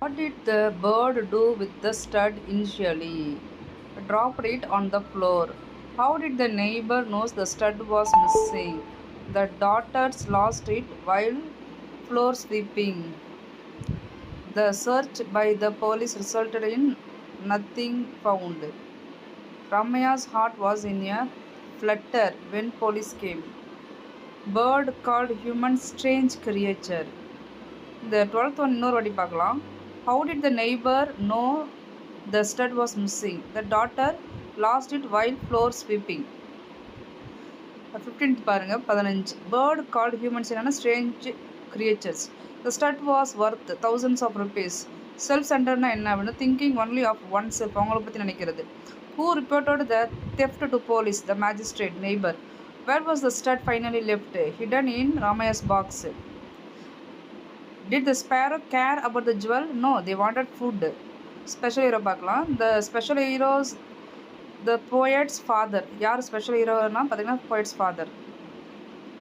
What did the bird do with the stud initially? Dropped it on the floor. How did the neighbor knows the stud was missing? The daughters lost it while floor sweeping. The search by the police resulted in nothing found. Ramaya's heart was in a flutter when police came. Bird called human strange creature. The 12th one இன்னொரு வாட்டி பார்க்கலாம். How did the neighbor know the stud was missing? The daughter lost it while floor sweeping. 15th பாருங்க 15. Bird called humans என்னன்னா strange creatures. The stud was worth thousands of rupees. Self-centeredனா என்ன அப்படின்னா thinking only of oneself, அவங்கள பற்றி நினைக்கிறது. Who reported the theft to police? The magistrate. Neighbor. Where was the stud finally left? Hidden in Ramaya's box. Did the sparrow care about the jewel? No, they wanted food. Special hero பார்க்கலாம். The special heroes, the poet's father. யார் special hero னா பார்த்தீங்கன்னா poet's father.